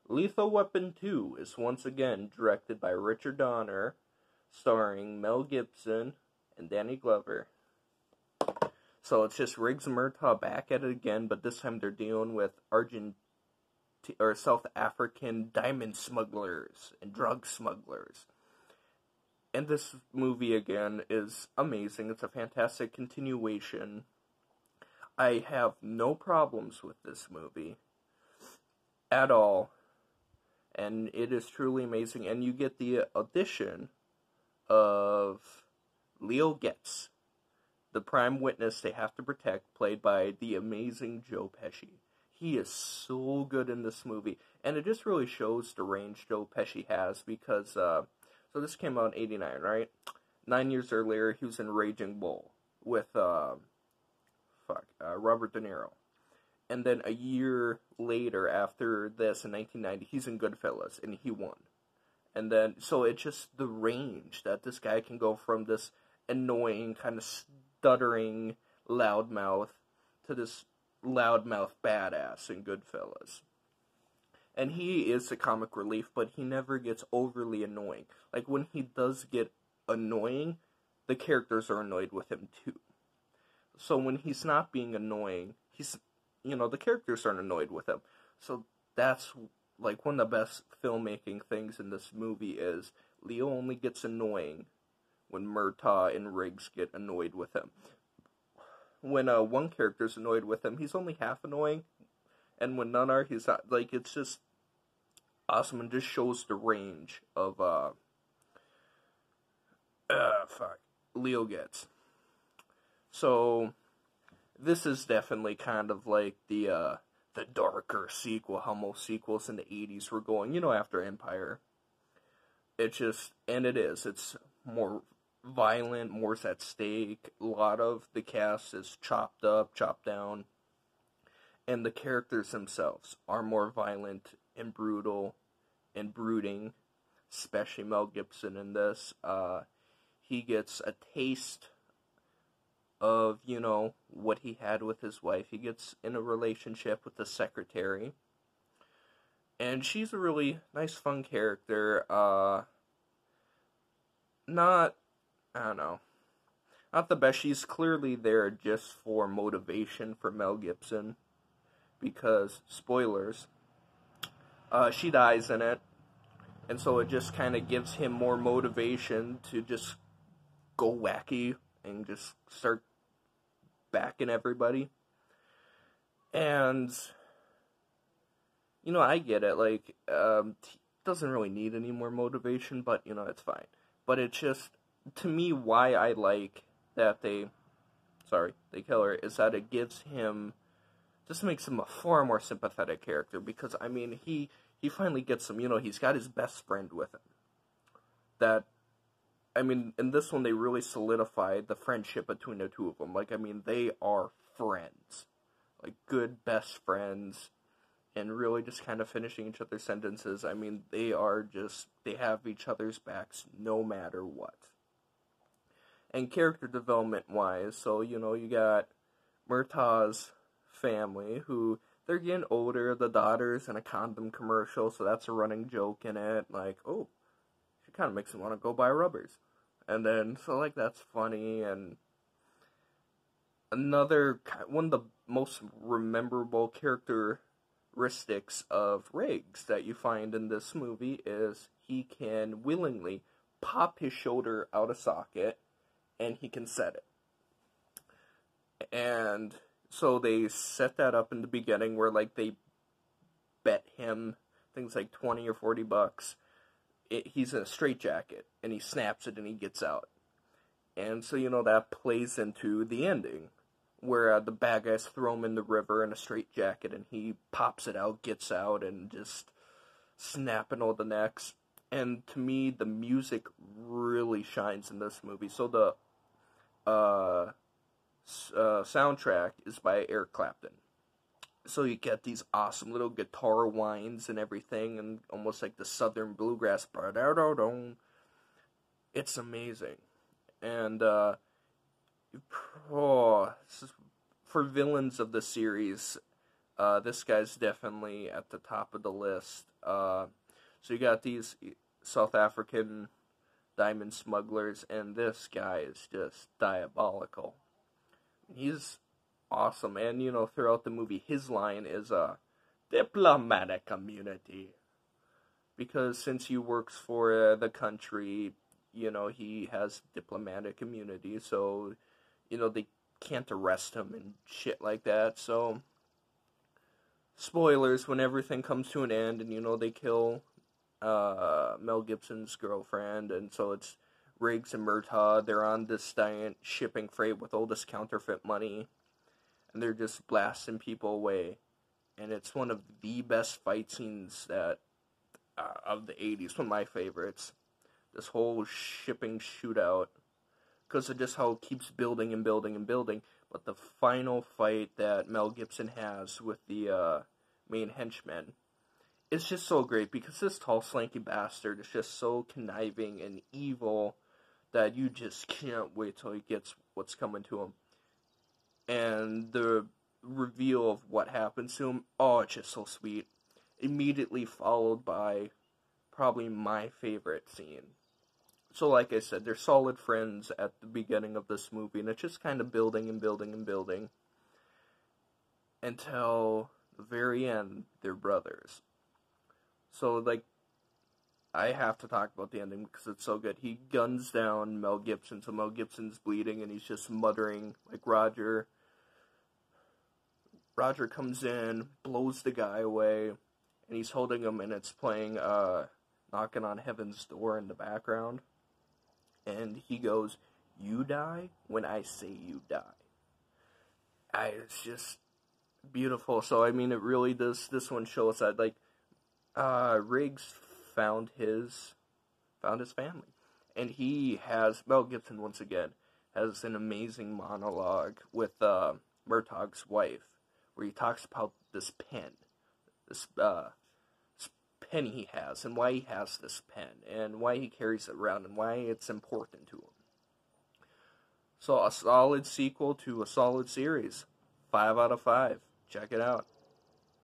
Lethal Weapon 2 is once again directed by Richard Donner, starring Mel Gibson and Danny Glover. So it's just Riggs and Murtaugh back at it again, but this time they're dealing with South African diamond smugglers and drug smugglers. And this movie again is amazing. It's a fantastic continuation. I have no problems with this movie at all. And it is truly amazing. And you get the addition of Leo Getz, the prime witness they have to protect, played by the amazing Joe Pesci. He is so good in this movie. And it just really shows the range Joe Pesci has because, so this came out in 89, right? 9 years earlier, he was in Raging Bull with, Robert De Niro. And then a year later, after this, in 1990, he's in Goodfellas, and he won. And then, so it's just the range that this guy can go from this annoying, kind of stuttering loudmouth to this loudmouth badass in Goodfellas. And he is the comic relief, but he never gets overly annoying. Like, when he does get annoying, the characters are annoyed with him, too. So when he's not being annoying, the characters aren't annoyed with him. So that's, like, one of the best filmmaking things in this movie is Leo only gets annoying when Murtaugh and Riggs get annoyed with him. When one character's annoyed with him, he's only half annoying. And when none are, he's not, like, it's just awesome and just shows the range of, Leo Getz. So, this is definitely kind of like the darker sequel, how most sequels in the 80s were going, after Empire. It's more violent, more's at stake, a lot of the cast is chopped up, chopped down, and the characters themselves are more violent and brutal and brooding, especially Mel Gibson in this. He gets a taste of, what he had with his wife. He gets in a relationship with the secretary. And she's a really nice, fun character. Not the best. She's clearly there just for motivation for Mel Gibson. Because, spoilers, she dies in it. And so it just kind of gives him more motivation to just go wacky and just start backing everybody. And, I get it, like, he doesn't really need any more motivation, but, it's fine. But it's just, to me, why I like that they kill her, is that it gives him, just makes him a far more sympathetic character, because, he finally gets him, he's got his best friend with him. In this one, they really solidified the friendship between the two of them. Like, they are friends. Like, good best friends. And really just kind of finishing each other's sentences. They have each other's backs no matter what. And character development-wise, so, you got Murtaugh's family, who, they're getting older. The daughter's in a condom commercial, so that's a running joke in it. Like, oh, she kind of makes me want to go buy rubbers. And then, so, like, that's funny, and one of the most memorable characteristics of Riggs that you find in this movie is he can willingly pop his shoulder out of socket, and he can set it. And so they set that up in the beginning where, like, they bet him things like 20 or 40 bucks. He's in a straitjacket, and he snaps it, and he gets out. And so, that plays into the ending, where the bad guys throw him in the river in a straitjacket, and he pops it out, gets out, and just snapping all the necks. And to me, the music really shines in this movie. So the soundtrack is by Eric Clapton. So you get these awesome little guitar whines and everything, and almost like the southern bluegrass. It's amazing. And, this is, for villains of the series, This guy's definitely at the top of the list. So you got these South African diamond smugglers, and this guy is just diabolical. He's awesome, and throughout the movie, his line is diplomatic immunity, because since he works for the country, he has diplomatic immunity, so they can't arrest him and shit like that. So spoilers when everything comes to an end, and they kill Mel Gibson's girlfriend, and so it's Riggs and Murtaugh. They're on this giant shipping freight with all this counterfeit money, and they're just blasting people away. And it's one of the best fight scenes that of the 80s, one of my favorites. This whole shipping shootout, because of just how it keeps building and building and building. But the final fight that Mel Gibson has with the main henchman, it's just so great, because this tall, slanky bastard is just so conniving and evil that you just can't wait till he gets what's coming to him. And the reveal of what happens to him, oh, it's just so sweet. Immediately followed by probably my favorite scene. So like I said, they're solid friends at the beginning of this movie, and it's just kind of building and building and building until the very end, they're brothers. So, like, I have to talk about the ending because it's so good. He guns down Mel Gibson, so Mel Gibson's bleeding, and he's just muttering, like, Roger. Roger comes in, blows the guy away, and he's holding him, and it's playing Knocking on Heaven's Door in the background. And he goes, "You die when I say you die." It's just beautiful. So, I mean, it really does, this one shows that, like, Riggs found his family. And he has, Mel Gibson, once again, has an amazing monologue with Murtaugh's wife, where he talks about this pen, this pen he has, and why he has this pen, and why he carries it around, and why it's important to him. So a solid sequel to a solid series. 5 out of 5. Check it out.